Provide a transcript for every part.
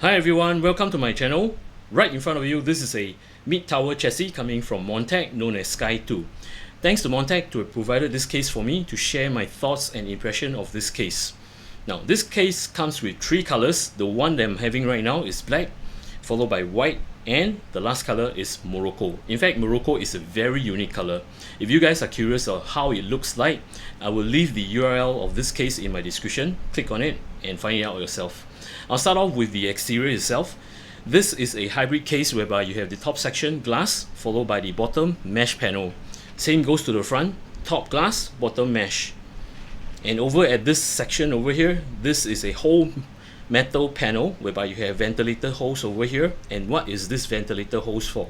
Hi everyone, welcome to my channel. Right in front of you, this is a mid-tower chassis coming from Montech known as Sky 2. Thanks to Montech to have provided this case for me to share my thoughts and impression of this case. Now this case comes with three colors. The one that I'm having right now is black, followed by white, and the last color is Morocco. In fact, Morocco is a very unique color. If you guys are curious of how it looks like, I will leave the URL of this case in my description. Click on it and find it out yourself. I'll start off with the exterior itself. This is a hybrid case whereby you have the top section glass followed by the bottom mesh panel. Same goes to the front, top glass, bottom mesh. And over at this section over here, this is a whole metal panel whereby you have ventilator hose over here. And what is this ventilator hose for?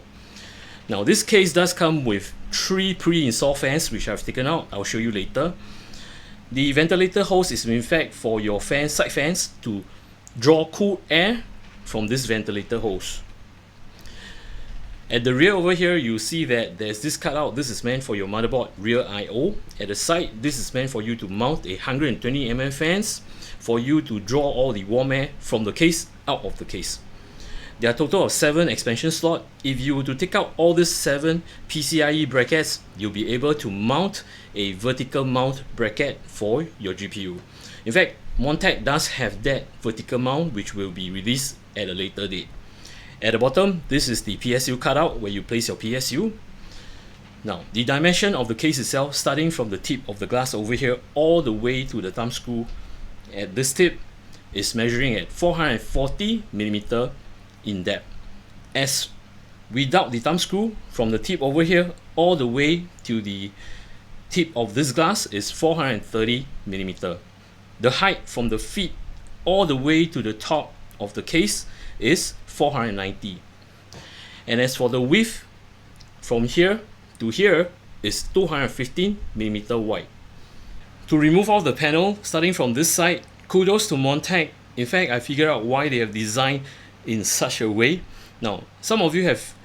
Now this case does come with three pre-installed fans which I've taken out. I'll show you later. The ventilator hose is in fact for your side fans to draw cool air from this ventilator hose. At the rear over here, you see that there's this cutout. This is meant for your motherboard rear I/O. At the side, this is meant for you to mount a 120 mm fans for you to draw all the warm air from the case out of the case. There are a total of 7 expansion slots. If you were to take out all these 7 PCIe brackets, you'll be able to mount a vertical mount bracket for your GPU. In fact, Montech does have that vertical mount which will be released at a later date. At the bottom, this is the PSU cutout where you place your PSU. Now, the dimension of the case itself, starting from the tip of the glass over here all the way to the thumb screw at this tip, is measuring at 440 mm in depth. As without the thumb screw, from the tip over here all the way to the tip of this glass is 430 mm. The height from the feet all the way to the top of the case is 490. And as for the width, from here to here is 215 mm wide. To remove off the panel, starting from this side, kudos to Montech. In fact, I figured out why they have designed in such a way. Now, some of you have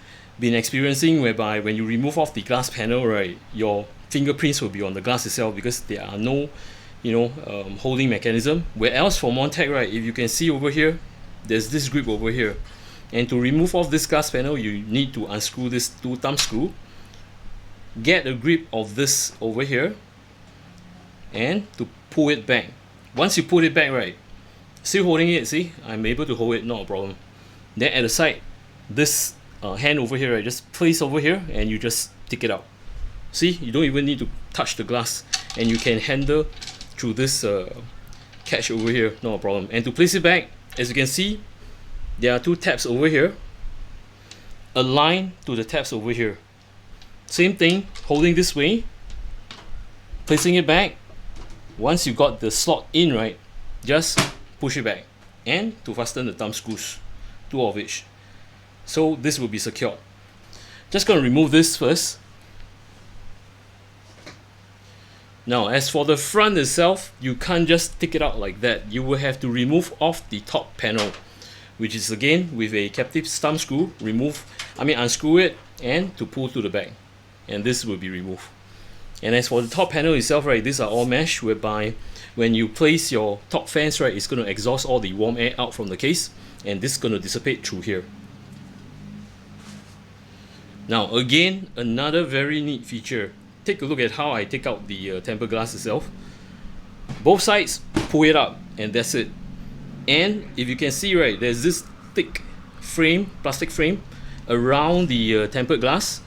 been experiencing whereby when you remove off the glass panel, right, your fingerprints will be on the glass itself because there are no holding mechanism. Where else for Montech, right, if you can see over here, there's this grip over here, and to remove off this glass panel you need to unscrew this 2 thumb screw, get a grip of this over here, and to pull it back. Once you pull it back, right, still holding it, see, I'm able to hold it, not a problem. Then at the side, this hand over here, right, just place over here and you just take it out. See, you don't even need to touch the glass and you can handle through this catch over here, no problem. And to place it back, as you can see, there are 2 tabs over here aligned to the tabs over here. Same thing, holding this way, placing it back. Once you got the slot in, right, just push it back, and to fasten the thumb screws, 2 of each. So this will be secured. Just gonna remove this first. Now, as for the front itself, you can't just take it out like that. You will have to remove off the top panel, which is again with a captive thumb screw. Unscrew it and to pull to the back, and this will be removed. And as for the top panel itself, right, these are all mesh whereby when you place your top fans, right, it's going to exhaust all the warm air out from the case, and this is going to dissipate through here. Now, again, another very neat feature. Take a look at how I take out the tempered glass itself. Both sides, pull it up, and that's it. And if you can see, right, there's this thick frame, plastic frame around the tempered glass.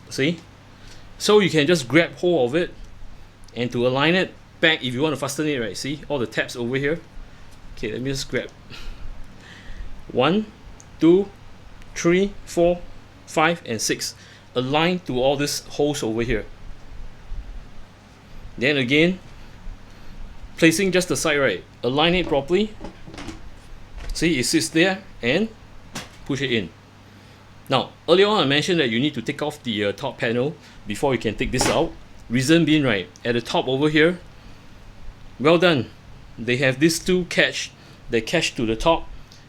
See? So you can just grab hold of it, and to align it back, if you want to fasten it, right, see all the tabs over here. Okay, let me just grab 1, 2, 3, 4, 5, and 6. Aligned to all this holes over here. Then again, placing just the side, right, align it properly. See, it sits there, and push it in. Now, earlier on I mentioned that you need to take off the top panel before you can take this out. Reason being, right, at the top over here, well done, they have these 2 catch that catch to the top.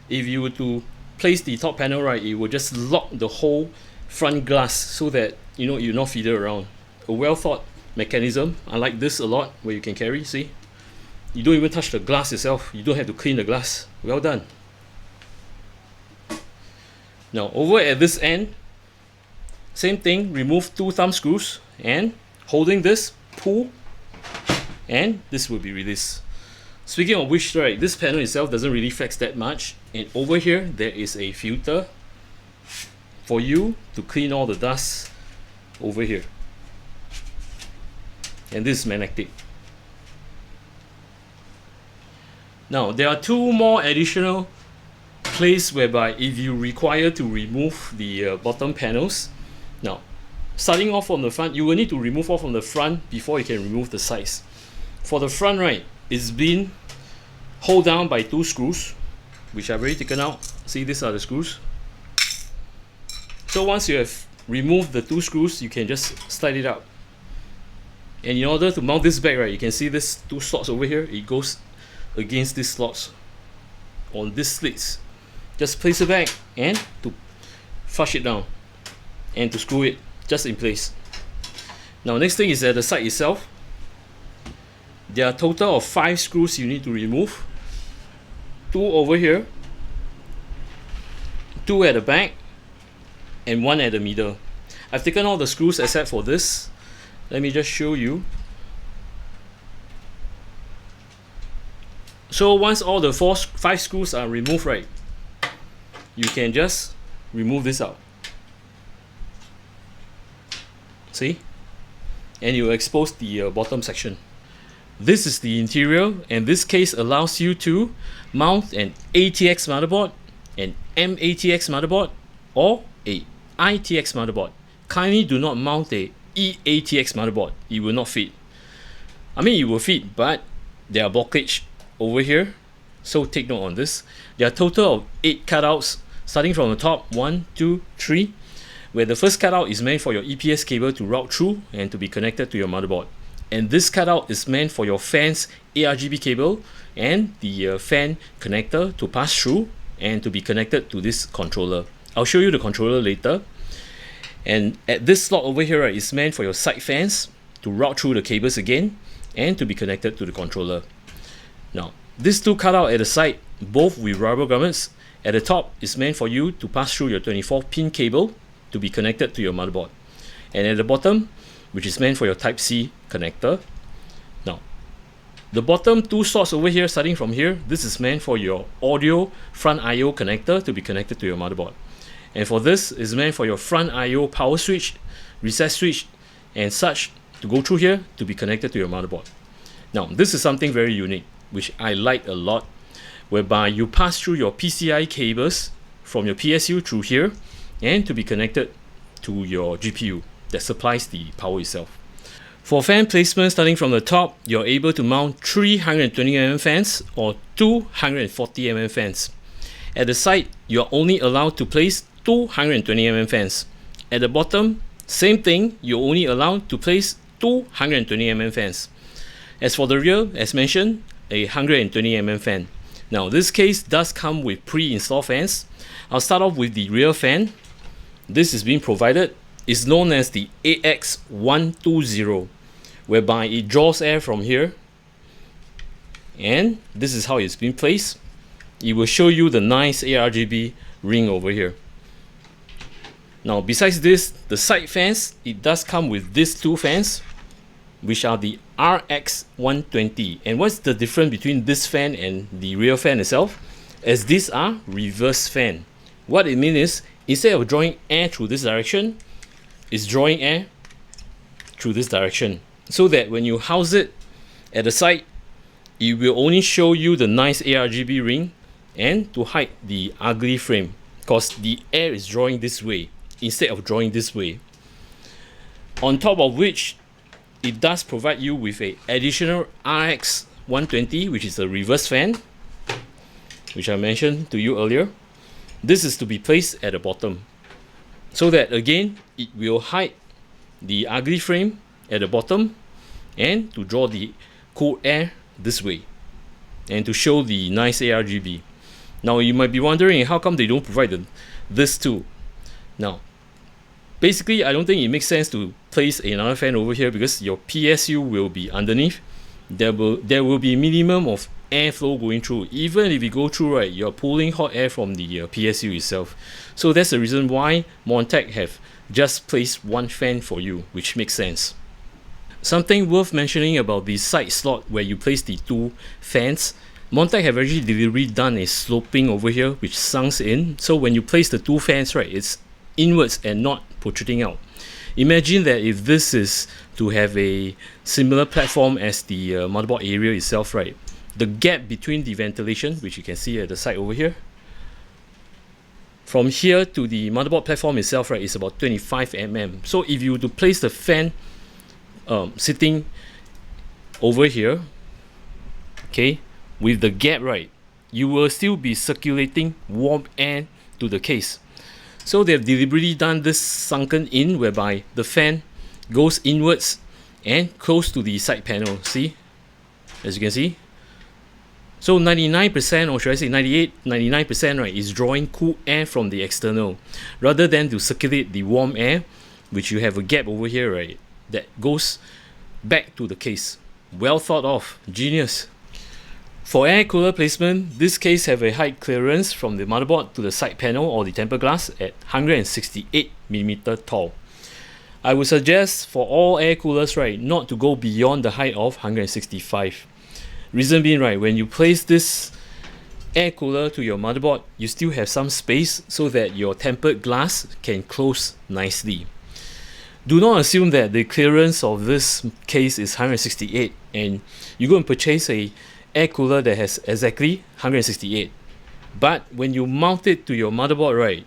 If you were to place the top panel, right, it will just lock the whole front glass so that you're not fiddle around. A well thought mechanism. I like this a lot, where you can carry, see, you don't even touch the glass itself, you don't have to clean the glass. Well done. Now over at this end, same thing, remove 2 thumb screws and holding this, pull, and this will be released. Speaking of which, right, this panel itself doesn't really flex that much, and over here there is a filter for you to clean all the dust over here, and this is magnetic. Now there are 2 more additional places whereby if you require to remove the bottom panels. Now starting off from the front, you will need to remove off from the front before you can remove the sides. For the front, right, it's been held down by 2 screws, which I've already taken out. See, these are the screws. So once you have removed the 2 screws, you can just slide it out. And in order to mount this back, right, you can see this 2 slots over here. It goes against these slots on these slits. Just place it back and to flush it down and to screw it just in place. Now next thing is at the side itself. There are a total of 5 screws you need to remove. 2 over here, 2 at the back, and 1 at the middle. I've taken all the screws except for this. Let me just show you. So once all the 5 screws are removed, right, you can just remove this out. See? And you will expose the bottom section. This is the interior, and this case allows you to mount an ATX motherboard, an MATX motherboard, or a ITX motherboard. Kindly do not mount a EATX motherboard. It will not fit. I mean, it will fit, but there are blockage over here, so take note on this. There are a total of 8 cutouts starting from the top, 1, 2, 3, where the first cutout is meant for your EPS cable to route through and to be connected to your motherboard. And this cutout is meant for your fan's aRGB cable and the fan connector to pass through and to be connected to this controller. I'll show you the controller later. And at this slot over here, right, is meant for your side fans to route through the cables again and to be connected to the controller. Now, these 2 cutout at the side, both with rubber grommets. At the top is meant for you to pass through your 24-pin cable to be connected to your motherboard. And at the bottom, which is meant for your Type-C connector. Now, the bottom 2 slots over here, starting from here, this is meant for your audio front I/O connector to be connected to your motherboard. And for this is meant for your front I/O power switch, reset switch, and such to go through here to be connected to your motherboard. Now, this is something very unique, which I like a lot, whereby you pass through your PCI cables from your PSU through here and to be connected to your GPU that supplies the power itself. For fan placement, starting from the top, you're able to mount 320mm fans or 240mm fans. At the side, you're only allowed to place 220mm fans. At the bottom, same thing, you're only allowed to place 220mm fans. As for the rear, as mentioned, a 120mm fan. Now, this case does come with pre-installed fans. I'll start off with the rear fan. This is being provided. It's known as the AX120, whereby it draws air from here, and this is how it's been placed. It will show you the nice aRGB ring over here. Now, besides this, the side fans, it does come with these 2 fans, which are the RX120. And what's the difference between this fan and the rear fan itself? As these are reverse fan. What it means is, instead of drawing air through this direction, it's drawing air through this direction, so that when you house it at the side, it will only show you the nice aRGB ring and to hide the ugly frame, because the air is drawing this way instead of drawing this way. On top of which, it does provide you with a additional RX120, which is a reverse fan, which I mentioned to you earlier. This is to be placed at the bottom, so that again it will hide the ugly frame at the bottom and to draw the cool air this way and to show the nice aRGB. Now, you might be wondering how come they don't provide this too. Now, basically, I don't think it makes sense to place another fan over here because your PSU will be underneath. There will be a minimum of airflow going through. Even if you go through, right, you're pulling hot air from the PSU itself. So that's the reason why Montech have just placed one fan for you, which makes sense. Something worth mentioning about the side slot where you place the two fans, Montech have actually deliberately done a sloping over here which sunks in. So when you place the two fans, right, it's inwards and not protruding out. Imagine that if this is to have a similar platform as the motherboard area itself, right, the gap between the ventilation, which you can see at the side over here, from here to the motherboard platform itself, right, is about 25 mm. So if you were to place the fan sitting over here, okay, with the gap, right, you will still be circulating warm air to the case. So they have deliberately done this sunken in, whereby the fan goes inwards and close to the side panel. See, as you can see. So 99%, or should I say 99%, right, is drawing cool air from the external, rather than to circulate the warm air, which you have a gap over here, right, that goes back to the case. Well thought of, genius. For air cooler placement, this case have a height clearance from the motherboard to the side panel or the tempered glass at 168mm tall. I would suggest for all air coolers, right, not to go beyond the height of 165. Reason being, right, when you place this air cooler to your motherboard, you still have some space so that your tempered glass can close nicely. Do not assume that the clearance of this case is 168 and you go and purchase a air cooler that has exactly 168. But when you mount it to your motherboard, right,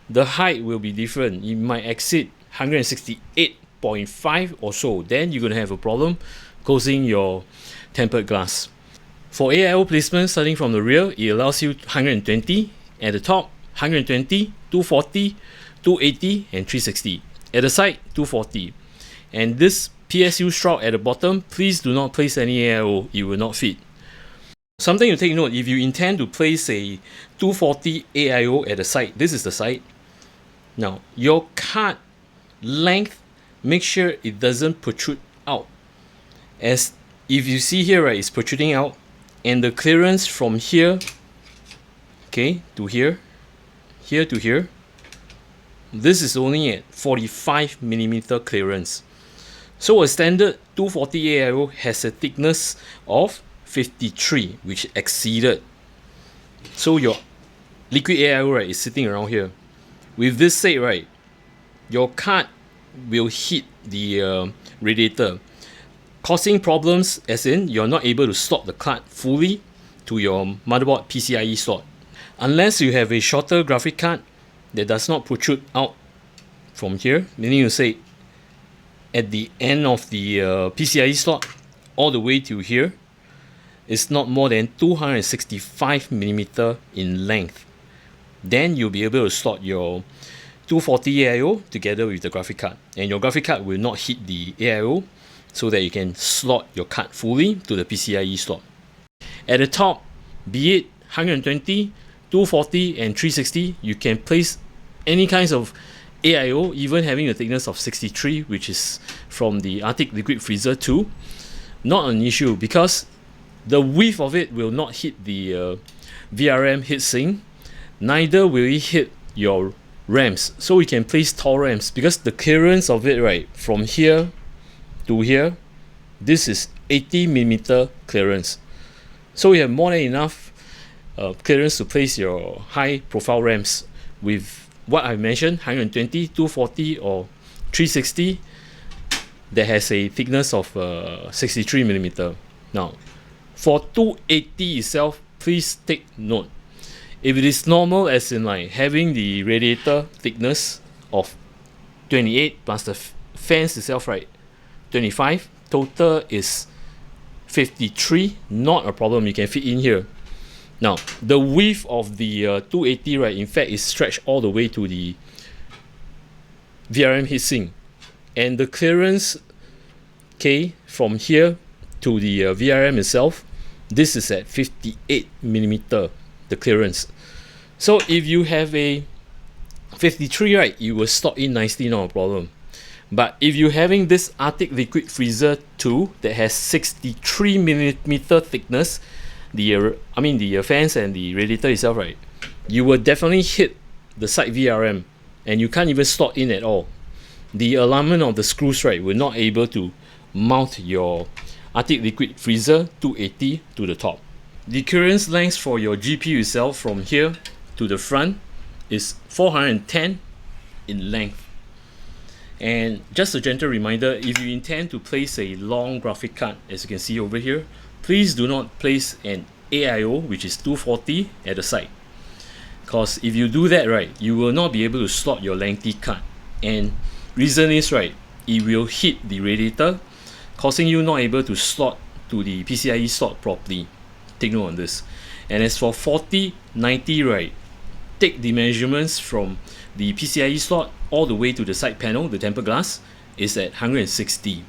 the height will be different. It might exceed 168.5 or so. Then you're going to have a problem closing your tempered glass. For AIO placement, starting from the rear, it allows you 120. At the top, 120, 240, 280 and 360. At the side, 240. And this PSU shroud at the bottom, please do not place any AIO, it will not fit. Something to take note, if you intend to place a 240 AIO at the side, this is the side. Now, your card length, make sure it doesn't protrude out. As if you see here, right, it's protruding out, and the clearance from here, okay, to here, here to here, this is only at 45mm clearance. So a standard 240 AIO has a thickness of 53, which exceeded. So your liquid AIO, right, is sitting around here. With this said, right, your card will hit the radiator, causing problems as in you're not able to slot the card fully to your motherboard PCIe slot. Unless you have a shorter graphic card that does not protrude out from here, meaning to say at the end of the PCIe slot all the way to here is not more than 265mm in length, then you'll be able to slot your 240 AIO together with the graphic card, and your graphic card will not hit the AIO, so that you can slot your card fully to the PCIe slot. At the top, be it 120, 240 and 360, you can place any kinds of AIO, even having a thickness of 63, which is from the Arctic Liquid Freezer 2. Not an issue, because the width of it will not hit the VRM heatsink, neither will it hit your RAMs. So you can place tall RAMs, because the clearance of it, right, from here to here, this is 80mm clearance. So you have more than enough clearance to place your high profile RAMs with what I mentioned, 120, 240 or 360 that has a thickness of 63mm. Now, for 280 itself, please take note. If it is normal, as in like having the radiator thickness of 28 plus the fans itself, right, 25, total is 53, not a problem, you can fit in here. Now, the width of the 280, right, in fact, is stretched all the way to the VRM heatsink, and the clearance, okay, from here to the VRM itself, this is at 58mm, the clearance. So if you have a 53, right, you will slot in nicely, not a problem. But if you're having this Arctic Liquid Freezer 2 that has 63mm thickness, the fans and the radiator itself, right, you will definitely hit the side VRM, and you can't even slot in at all. The alignment of the screws, right, will not able to mount your Arctic liquid freezer 280 to the top. The clearance length for your GPU itself from here to the front is 410 in length. And just a gentle reminder, if you intend to place a long graphic card, as you can see over here, please do not place an AIO, which is 240, at the side. Because if you do that, right, you will not be able to slot your lengthy card. And reason is, right, it will hit the radiator, causing you not able to slot to the PCIe slot properly. Take note on this. And as for 4090, right, take the measurements from the PCIe slot all the way to the side panel, the tempered glass, is at 160.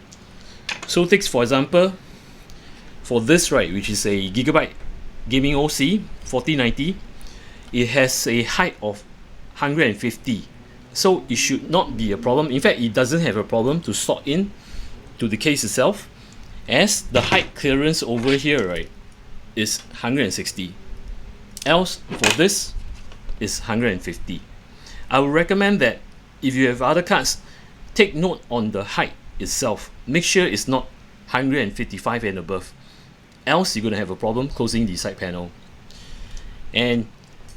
So take for example, for this, right, which is a Gigabyte Gaming OC 4090, it has a height of 150. So it should not be a problem. In fact, it doesn't have a problem to slot in to the case itself, as the height clearance over here, right, is 160. Else for this is 150. I would recommend that if you have other cards, take note on the height itself. Make sure it's not 155 and above. Else you're going to have a problem closing the side panel. And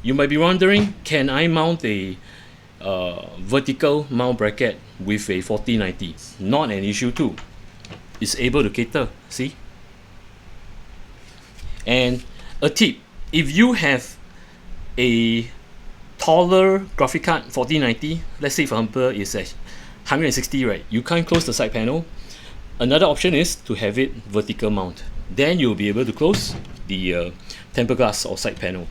you might be wondering, can I mount a vertical mount bracket with a 4090? Not an issue too. It's able to cater, see? And a tip, if you have a taller graphic card 4090, let's say for example it's at 160, right, you can't close the side panel, another option is to have it vertical mount. Then you'll be able to close the tempered glass or side panel.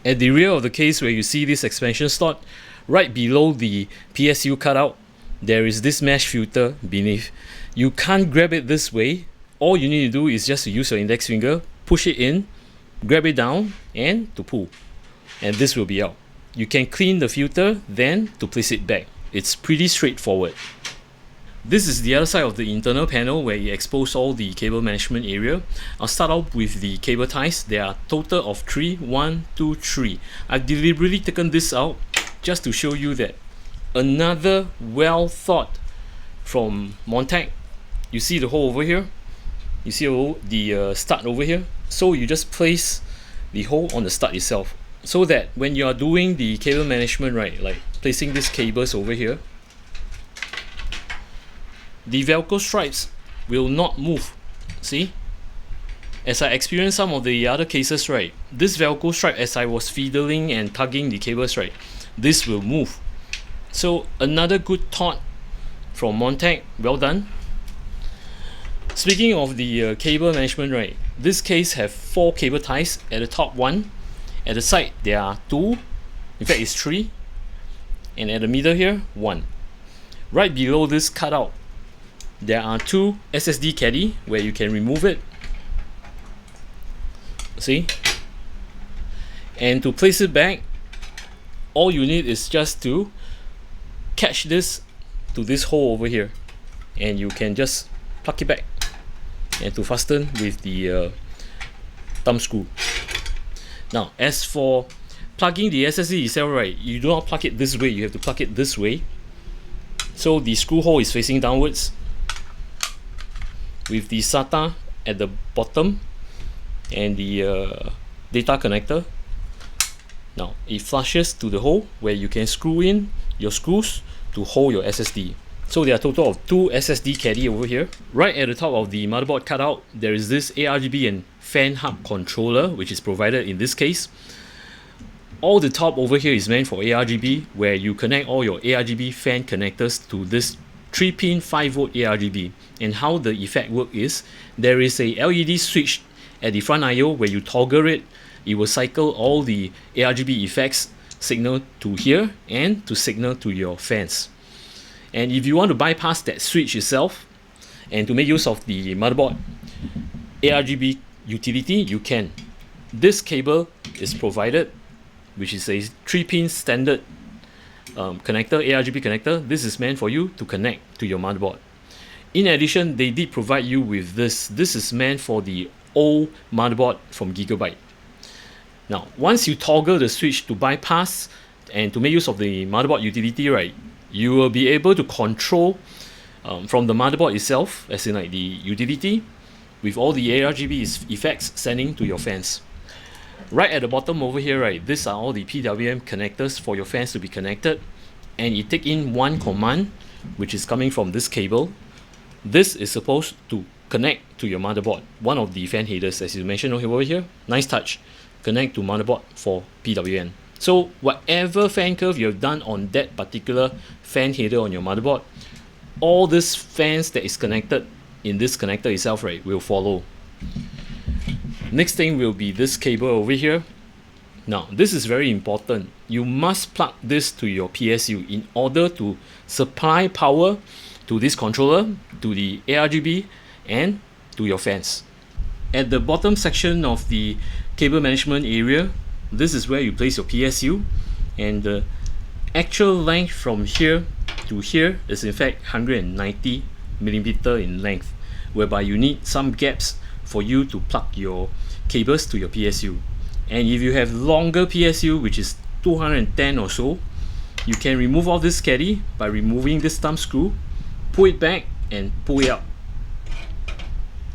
At the rear of the case, where you see this expansion slot, right below the PSU cutout, there is this mesh filter beneath. You can't grab it this way. All you need to do is just to use your index finger, push it in, grab it down, and to pull. And this will be out. You can clean the filter, then to place it back. It's pretty straightforward. This is the other side of the internal panel where you expose all the cable management area. I'll start off with the cable ties. There are a total of 3. 1, 2, 3. I've deliberately taken this out just to show you that another well thought from Montech. You see the hole over here? You see the stud over here? So you just place the hole on the stud itself, so that when you are doing the cable management, right, like placing these cables over here, the Velcro stripes will not move. See? As I experienced some of the other cases, right, this Velcro stripe, as I was fiddling and tugging the cables, right, this will move. So another good thought from Montech, well done. Speaking of the cable management, right, this case have 4 cable ties. At the top 1, at the side there are 2, in fact it's 3, and at the middle here 1. Right below this cutout, there are 2 SSD caddy where you can remove it. See? And to place it back, all you need is just to catch this to this hole over here, and you can just plug it back, and to fasten with the thumb screw. Now, as for plugging the SSD itself, right, you do not plug it this way, you have to plug it this way. So the screw hole is facing downwards, with the SATA at the bottom and the data connector. Now it flushes to the hole where you can screw in your screws to hold your SSD. So there are a total of 2 SSD caddy over here. Right at the top of the motherboard cutout, there is this aRGB and fan hub controller, which is provided in this case. All the top over here is meant for aRGB, where you connect all your aRGB fan connectors to this 3-pin 5V aRGB. And how the effect work is, there is a LED switch at the front I/O where you toggle it. It will cycle all the aRGB effects signal to here and to signal to your fans. And if you want to bypass that switch itself and to make use of the motherboard aRGB utility, you can. This cable is provided, which is a 3-pin standard connector, aRGB connector. This is meant for you to connect to your motherboard. In addition, they did provide you with this. This is meant for the old motherboard from Gigabyte. Now, once you toggle the switch to bypass and to make use of the motherboard utility, right, you will be able to control from the motherboard itself, as in like the utility, with all the aRGB effects sending to your fans. Right at the bottom over here, right, these are all the PWM connectors for your fans to be connected, and you take in one command, which is coming from this cable. This is supposed to connect to your motherboard, one of the fan headers, as you mentioned over here. Nice touch. Connect to motherboard for PWM. So whatever fan curve you have done on that particular fan header on your motherboard, all these fans that is connected in this connector itself, right, will follow. Next thing will be this cable over here. Now, this is very important. You must plug this to your PSU in order to supply power to this controller, to the aRGB, and to your fans. At the bottom section of the cable management area, this is where you place your PSU, and the actual length from here to here is in fact 190 millimeter in length, whereby you need some gaps for you to plug your cables to your PSU. And if you have longer PSU, which is 210 or so, you can remove all this caddy by removing this thumb screw, pull it back and pull it out,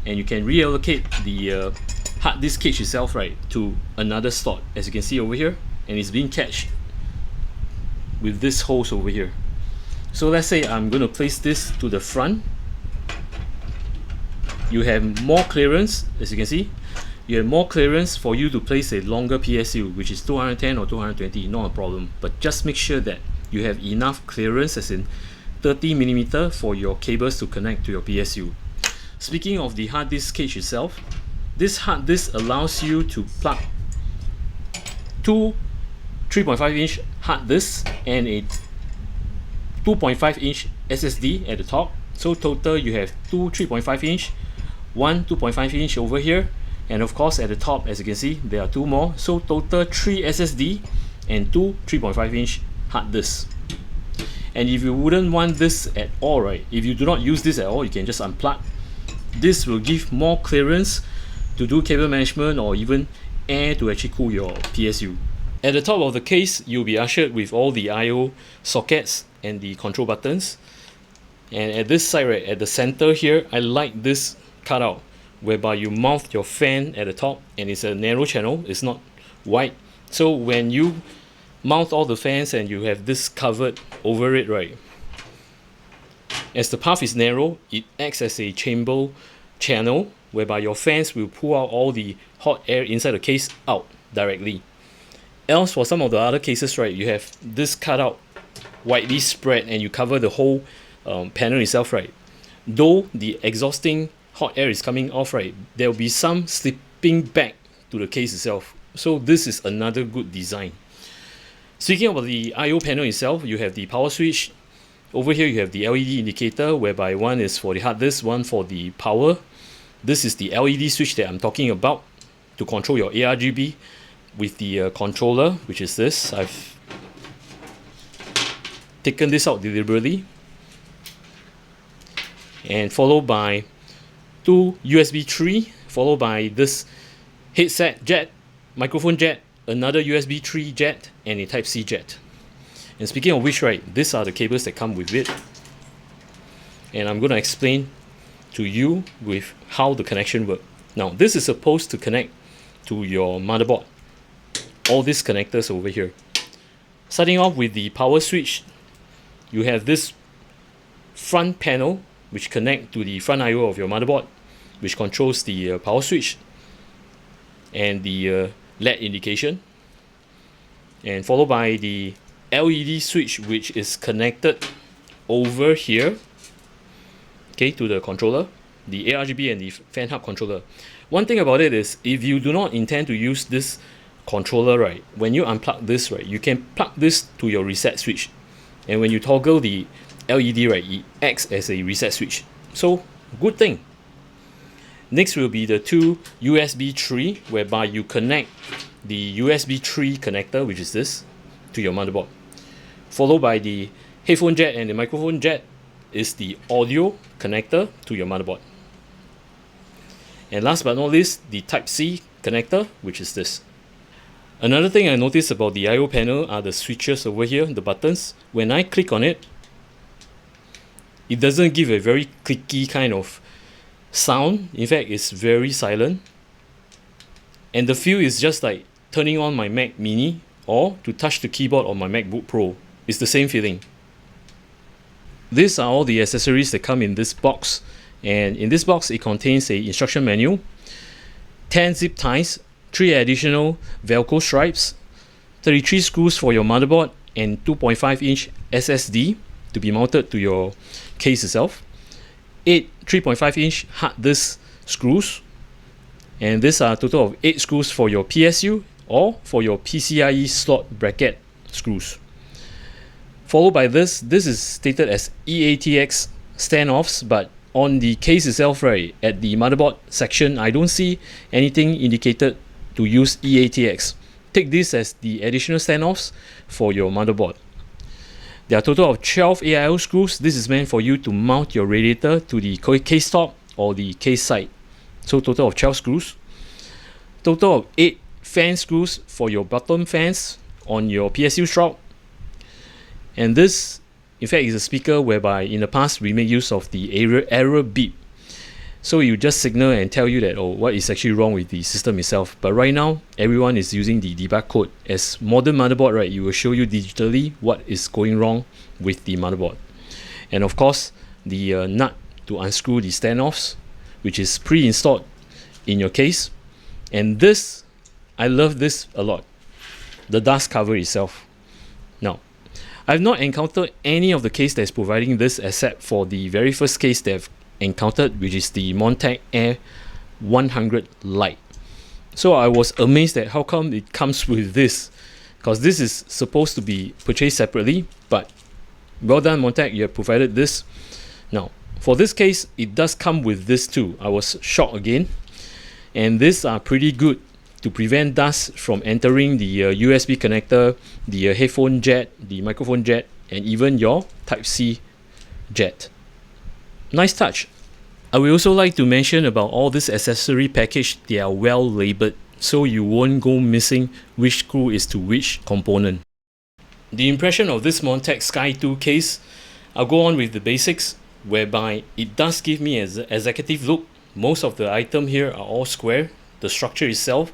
and you can reallocate the hard disk cage itself, right, to another slot, as you can see over here, and it's being catched with this hose over here. So let's say I'm going to place this to the front. You have more clearance, as you can see. You have more clearance for you to place a longer PSU, which is 210 or 220, not a problem. But just make sure that you have enough clearance, as in 30 millimeter, for your cables to connect to your PSU. Speaking of the hard disk cage itself, this hard disk allows you to plug two 3.5 inch hard disks and a 2.5 inch SSD at the top. So total you have two 3.5 inch, one 2.5 inch over here, and of course at the top, as you can see, there are two more. So total 3 SSD and two 3.5 inch hard disks. And if you wouldn't want this at all, right, if you do not use this at all, you can just unplug. This will give more clearance to do cable management or even air to actually cool your PSU. At the top of the case, you'll be ushered with all the I/O sockets and the control buttons. And at this side, right, at the center here, I like this cutout whereby you mount your fan at the top, and it's a narrow channel, it's not wide. So when you mount all the fans and you have this covered over it, right, as the path is narrow, it acts as a chamber channel whereby your fans will pull out all the hot air inside the case out directly. Else, for some of the other cases, right, you have this cutout widely spread and you cover the whole panel itself, right. Though the exhausting hot air is coming off, right, there will be some slipping back to the case itself. So this is another good design. Speaking about the I/O panel itself, you have the power switch. Over here you have the LED indicator, whereby one is for the hard disk, one for the power. This is the LED switch that I'm talking about to control your aRGB with the controller, which is this. I've taken this out deliberately. And followed by two USB 3, followed by this headset jet, microphone jet, another USB 3 jet, and a Type-C jet. And speaking of which, right, these are the cables that come with it. And I'm going to explain to you with how the connection works. Now, this is supposed to connect to your motherboard. All these connectors over here. Starting off with the power switch, you have this front panel which connect to the front I/O of your motherboard, which controls the power switch and the LED indication, and followed by the LED switch, which is connected over here, okay, to the controller, the aRGB and the fan hub controller. One thing about it is, if you do not intend to use this controller, right, when you unplug this, right, you can plug this to your reset switch, and when you toggle the LED, right, it acts as a reset switch. So good thing. Next will be the two USB 3, whereby you connect the USB 3 connector, which is this, to your motherboard. followed by the headphone jack and the microphone jack is the audio connector to your motherboard. And last but not least, the Type-C connector, which is this. Another thing I noticed about the I/O panel are the switches over here, the buttons. When I click on it, it doesn't give a very clicky kind of sound. In fact, it's very silent. And the feel is just like turning on my Mac Mini or to touch the keyboard on my MacBook Pro. It's the same feeling. These are all the accessories that come in this box. And in this box, it contains a instruction manual, 10 zip ties, 3 additional Velcro stripes, 33 screws for your motherboard, and 2.5-inch SSD to be mounted to your case itself, 8 3.5-inch hard disk screws, and these are a total of 8 screws for your PSU or for your PCIe slot bracket screws. Followed by this is stated as eATX standoffs, but on the case itself, right, at the motherboard section, I don't see anything indicated to use eATX. Take this as the additional standoffs for your motherboard. There are a total of 12 AIO screws. This is meant for you to mount your radiator to the case top or the case side. So total of 12 screws. Total of 8 fan screws for your bottom fans on your PSU strap. And this, in fact, is a speaker whereby in the past we make use of the error beep. So you just signal and tell you that, oh, what is actually wrong with the system itself. But right now, everyone is using the debug code. As modern motherboard, right, it will show you digitally what is going wrong with the motherboard. And of course, the nut to unscrew the standoffs, which is pre-installed in your case. And this, I love this a lot, the dust cover itself. Now, I've not encountered any of the case that's providing this except for the very first case they've encountered, which is the Montech Air100 Lite. So I was amazed at how come it comes with this, because this is supposed to be purchased separately, but well done Montech, you have provided this. Now for this case, it does come with this too. I was shocked again, and these are pretty good to prevent dust from entering the USB connector, the headphone jet, the microphone jet, and even your Type-C jet. Nice touch. I would also like to mention about all this accessory package. They are well labeled, so you won't go missing which screw is to which component. The impression of this Montech Sky 2 case, I'll go on with the basics, whereby it does give me an executive look. Most of the items here are all square. The structure itself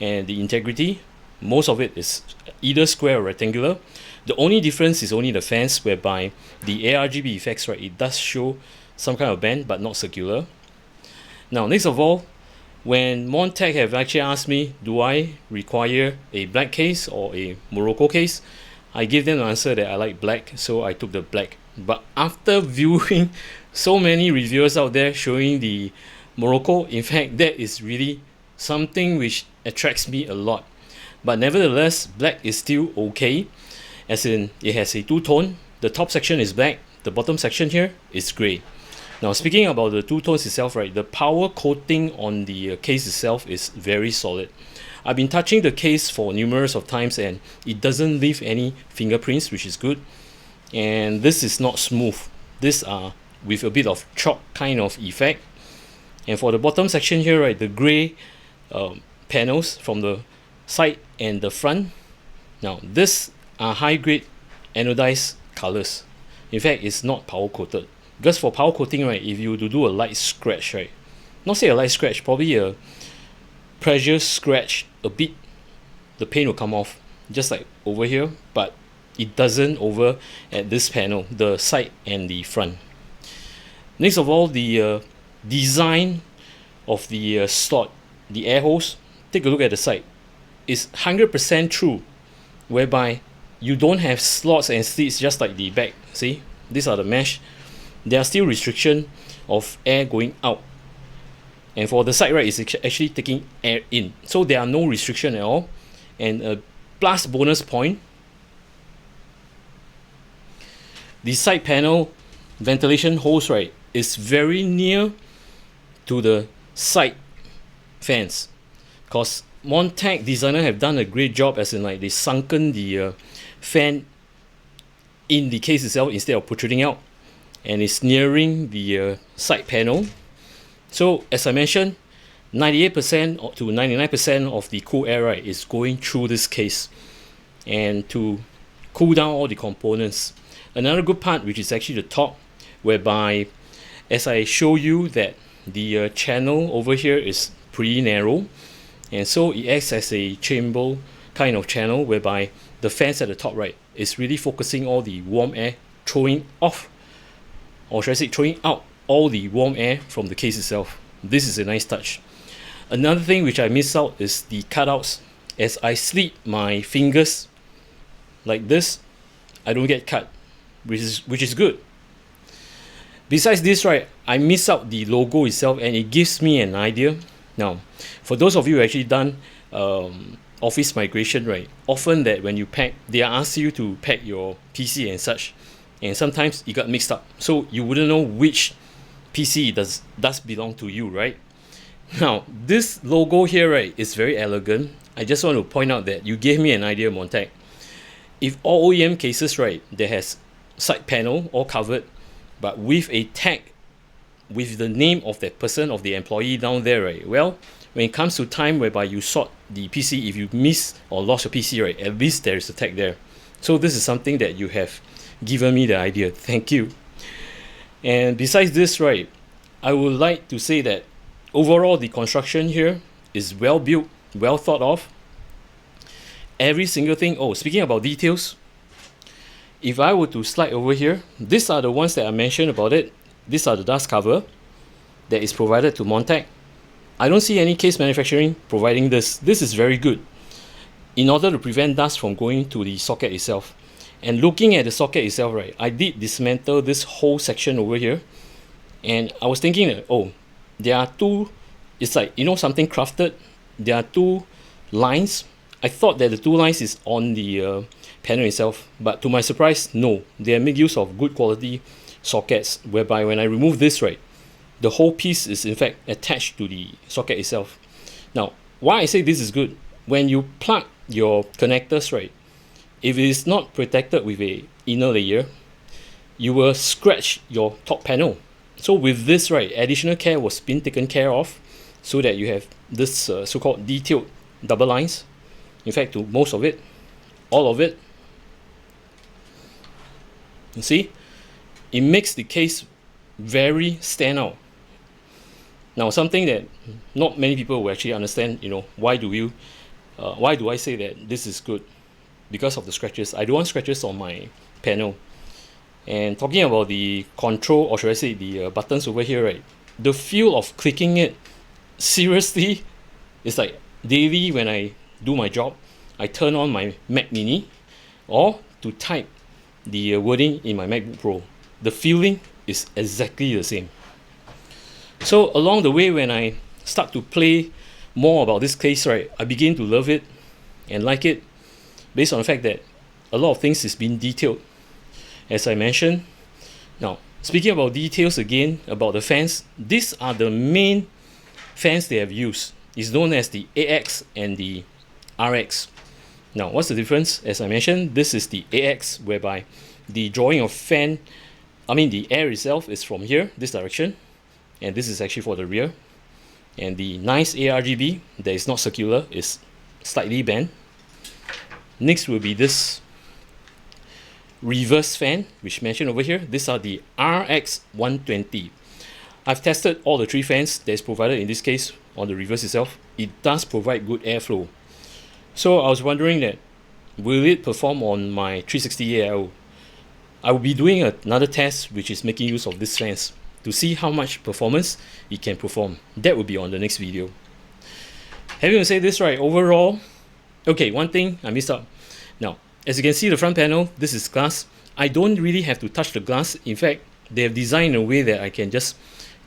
and the integrity, most of it is either square or rectangular. The only difference is only the fans, whereby the aRGB effects, right, it does show some kind of band but not circular. Now next of all, when Montech have actually asked me, do I require a black case or a Morocco case, I gave them the answer that I like black, so I took the black. But after viewing so many reviewers out there showing the Morocco, in fact that is really something which attracts me a lot. But nevertheless, black is still okay, as in it has a two-tone. The top section is black, the bottom section here is gray. Now speaking about the two tones itself, right, the power coating on the case itself is very solid. I've been touching the case for numerous of times and it doesn't leave any fingerprints, which is good. And this is not smooth. These are with a bit of chalk kind of effect. And for the bottom section here, right, the gray panels from the side and the front. Now these are high grade anodized colors. In fact, it's not power coated. Because for power coating, right, if you were to do a light scratch, right, not say a light scratch, probably a pressure scratch a bit, the paint will come off, just like over here, but it doesn't over at this panel, the side and the front. Next of all, the design of the slot, the air hose, take a look at the side. It's 100% true, whereby you don't have slots and slits just like the back. See, these are the mesh. There are still restriction of air going out, and for the side, right, it's actually taking air in, so there are no restriction at all. And a plus bonus point, the side panel ventilation hose, right, is very near to the side fans, because Montech designer have done a great job, as in like they sunken the fan in the case itself instead of protruding out, and it's nearing the side panel. So as I mentioned, 98% to 99% of the cool air, right, is going through this case and to cool down all the components. Another good part, which is actually the top, whereby as I show you that the channel over here is pretty narrow, and so it acts as a chamber kind of channel whereby the fans at the top, right, is really focusing all the warm air, throwing off, or should I say throwing out all the warm air from the case itself. This is a nice touch. Another thing which I miss out is the cutouts. As I slip my fingers like this, I don't get cut, which is good. Besides this, right, I miss out the logo itself, and it gives me an idea. Now, for those of you who actually done office migration, right, often that when you pack, they ask you to pack your PC and such, and sometimes it got mixed up, so you wouldn't know which PC does belong to you, right? Now, this logo here, right, is very elegant. I just want to point out that you gave me an idea, Montech. If all OEM cases, right, that has side panel all covered, but with a tag with the name of that person, of the employee down there, right, well, when it comes to time whereby you sort the PC, if you miss or lost your PC, right, at least there is a tag there. So this is something that you have given me the idea. Thank you. And besides this, right, I would like to say that overall the construction here is well built, well thought of. Every single thing. Oh, speaking about details, if I were to slide over here, these are the ones that I mentioned about it. These are the dust cover that is provided to Montech. I don't see any case manufacturing providing this. This is very good in order to prevent dust from going to the socket itself. And looking at the socket itself, right, I did dismantle this whole section over here, and I was thinking that, oh, there are two, it's like, you know, something crafted. There are two lines. I thought that the two lines is on the panel itself, but to my surprise, no. They make use of good quality sockets, whereby when I remove this, right, the whole piece is in fact attached to the socket itself. Now, why I say this is good, when you plug your connectors, right, if it is not protected with a inner layer, you will scratch your top panel. So with this, right, additional care was being taken care of, so that you have this so-called detailed double lines. In fact, to most of it, all of it. You see, it makes the case very stand out. Now, something that not many people will actually understand, you know, why do I say that this is good? Because of the scratches. I don't want scratches on my panel. And talking about the control, or should I say the buttons over here, right, the feel of clicking it, seriously, it's like daily when I do my job, I turn on my Mac Mini or to type the wording in my MacBook Pro. The feeling is exactly the same. So along the way, when I start to play more about this case, right, I begin to love it and like it, based on the fact that a lot of things is being detailed, as I mentioned. Now, speaking about details again, about the fans, these are the main fans they have used. It's known as the AX and the RX. Now, what's the difference? As I mentioned, this is the AX, whereby the drawing of fan, the air itself is from here, this direction, and this is actually for the rear. And the nice aRGB that is not circular is slightly bent. Next will be this reverse fan, which mentioned over here. These are the RX120. I've tested all the three fans that is provided in this case on the reverse itself. It does provide good airflow. So I was wondering that, will it perform on my 360 AIO? I will be doing another test which is making use of these fans to see how much performance it can perform. That will be on the next video. Having said this, right, overall, okay, one thing I missed out. Now, as you can see the front panel, this is glass. I don't really have to touch the glass. In fact, they have designed in a way that I can just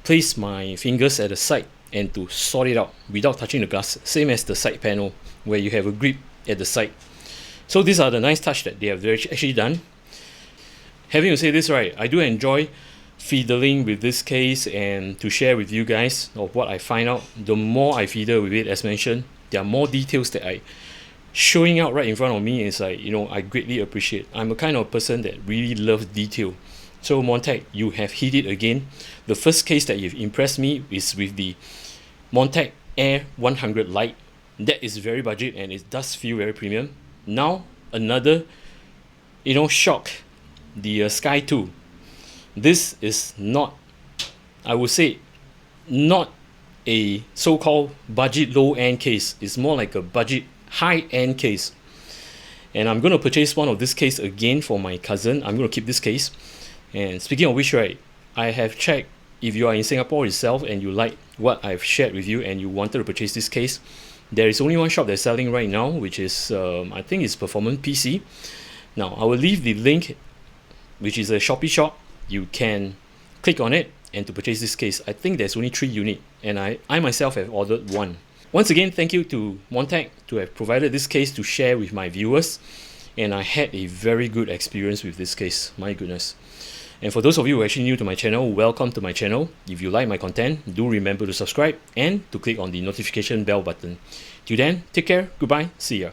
place my fingers at the side and to sort it out without touching the glass, same as the side panel where you have a grip at the side. So these are the nice touch that they have actually done. Having said this, right, I do enjoy fiddling with this case and to share with you guys of what I find out. The more I fiddle with it, as mentioned, there are more details that I showing out right in front of me is like, you know, I greatly appreciate. I'm a kind of person that really loves detail. So Montech, you have hit it again. The first case that you've impressed me is with the Montech Air 100 Lite. That is very budget and it does feel very premium. Now another, you know, shock, the Sky 2. This is not, I would say, not a so-called budget low-end case. It's more like a budget high-end case. And I'm going to purchase one of this case again for my cousin. I'm going to keep this case. And speaking of which, right, I have checked if you are in Singapore itself and you like what I've shared with you and you wanted to purchase this case, there is only one shop that's selling right now, which is, I think it's Performance PC. Now, I will leave the link, which is a Shopee shop. You can click on it and to purchase this case. I think there's only 3 units and I myself have ordered 1. Once again, thank you to Montech to have provided this case to share with my viewers, and I had a very good experience with this case, my goodness. And for those of you who are actually new to my channel, welcome to my channel. If you like my content, do remember to subscribe and to click on the notification bell button. Till then, take care, goodbye, see ya.